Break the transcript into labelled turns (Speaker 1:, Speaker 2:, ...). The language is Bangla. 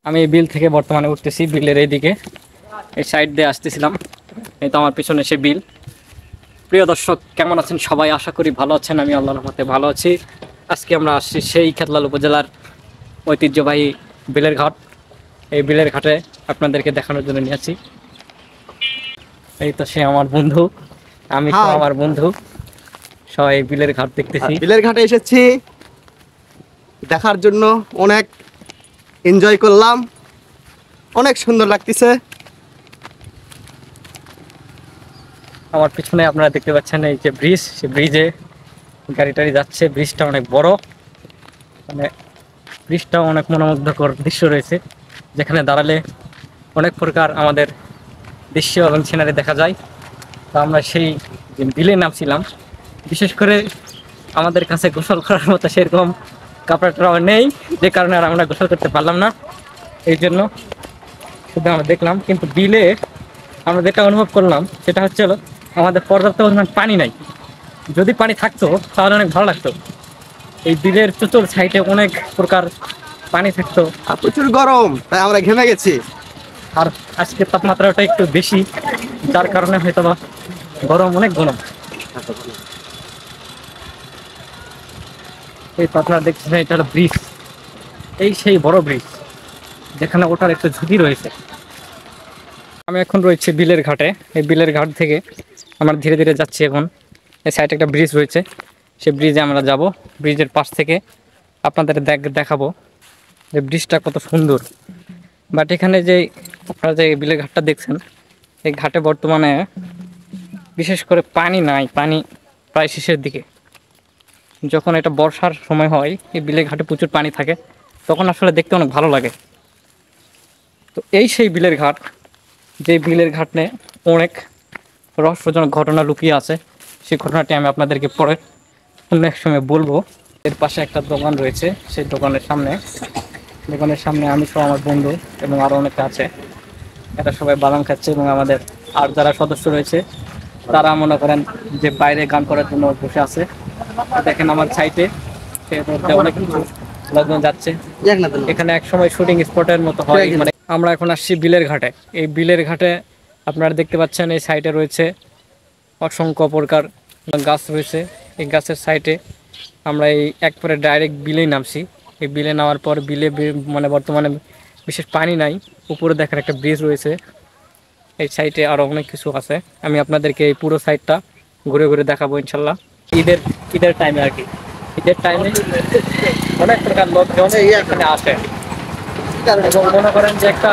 Speaker 1: আমি এই বিল থেকে বর্তমানে উঠতেছি, বিলের এইদিকে এই সাইড দিয়ে আসতেছিলাম। এই তো আমার পিছনে সে বিল। প্রিয় দর্শক, কেমন আছেন সবাই? আশা করি ভালো আছেন। আমি আল্লাহর রহমতে ভালো আছি। আজকে আমরা আসছি সেই খেতলাল উপজেলার ঐতিহ্যবাহী বিলের ঘাট। এই বিলের ঘাটে আপনাদেরকে দেখানোর জন্য নিয়ে আসছি। এই তো সে আমার বন্ধু, আমি তো আমার বন্ধু, সবাই বিলের ঘাট দেখতেছি।
Speaker 2: বিলের ঘাটে এসেছি দেখার জন্য, অনেক এনজয় করলাম, অনেক সুন্দর লাগতেছে।
Speaker 1: আমার পিছনে আপনারা দেখতে পাচ্ছেন এই যে ব্রিজ, সে ব্রিজে গাড়ি টাড়ি যাচ্ছে। ব্রিজটা অনেক বড়, মানে ব্রিজটাও অনেক মনোমুগ্ধকর দৃশ্য রয়েছে, যেখানে দাঁড়ালে অনেক প্রকার আমাদের দৃশ্য এবং সিনারি দেখা যায়। তো আমরা সেই যে বিলে নামছিলাম, বিশেষ করে আমাদের কাছে গোসল করার মতো সেরকম কাপড়টাও নেই, যে কারণে আর আমরা গোসল করতে পারলাম না। এই জন্য শুধু আমরা দেখলাম। কিন্তু বিলে আমরা যেটা অনুভব করলাম সেটা হচ্ছে হলো আমাদের পর্যাপ্ত পরিমাণ পানি নাই। যদি পানি থাকতো তাহলে অনেক ভালো লাগতো। এই বিলের চতুর সাইডে অনেক প্রকার পানি থাকতো।
Speaker 2: আর প্রচুর গরম, তাই আমরা ঘেমে গেছি।
Speaker 1: আর আজকের তাপমাত্রাটা একটু বেশি, যার কারণে হয়তো বা গরম, অনেক গরম। এই তো আপনারা দেখছেন, এটা হলো ব্রিজ। এই সেই বড় ব্রিজ যেখানে ওঠার একটু ঝুঁকি রয়েছে। আমি এখন রয়েছে বিলের ঘাটে। এই বিলের ঘাট থেকে আমরা ধীরে ধীরে যাচ্ছি। এখন এই সাইডে একটা ব্রিজ রয়েছে, সেই ব্রিজে আমরা যাব। ব্রিজের পাশ থেকে আপনাদের দেখাবো যে ব্রিজটা কত সুন্দর। বাট এখানে যে আপনারা যে বিলের ঘাটটা দেখছেন, এই ঘাটে বর্তমানে বিশেষ করে পানি নাই, পানি প্রায় শেষের দিকে। যখন এটা বর্ষার সময় হয়, এই বিলের ঘাটে প্রচুর পানি থাকে, তখন আসলে দেখতে অনেক ভালো লাগে। তো এই সেই বিলের ঘাট, যে বিলের ঘাটে অনেক রহস্যজনক ঘটনা লুকিয়ে আছে। সেই ঘটনাটি আমি আপনাদেরকে পরে অন্য এক সময় বলবো। এর পাশে একটা দোকান রয়েছে, সেই দোকানের সামনে আমি সহ আমার বন্ধু এবং আরও অনেকে আছে। এটা সবাই বাদাম খাচ্ছে এবং আমাদের আর যারা সদস্য রয়েছে তারা মনে করেন যে বাইরে গান করার জন্য বসে আছে। দেখেন আমার সাইটে অনেক লোকজন যাচ্ছে। এখানে এক সময় শুটিং স্পটের মতো হয়। মানে আমরা এখন আসছি বিলের ঘাটে। এই বিলের ঘাটে আপনারা দেখতে পাচ্ছেন এই সাইডে রয়েছে অসংখ্য প্রকার গাছ রয়েছে। এই গাছের সাইডে আমরা এই একবারে ডাইরেক্ট বিলেই নামছি। এই বিলে নামার পর বিলে মানে বর্তমানে বিশেষ পানি নাই। উপরে দেখেন একটা ব্রিজ রয়েছে। এই সাইডে আরও অনেক কিছু আছে। আমি আপনাদেরকে এই পুরো সাইডটা ঘুরে ঘুরে দেখাবো ইনশাল্লাহ। ঈদের টাইমে আর কি, ঈদের টাইমে অনেক প্রকার লোকজন এখানে আসে এবং মনে করেন যে একটা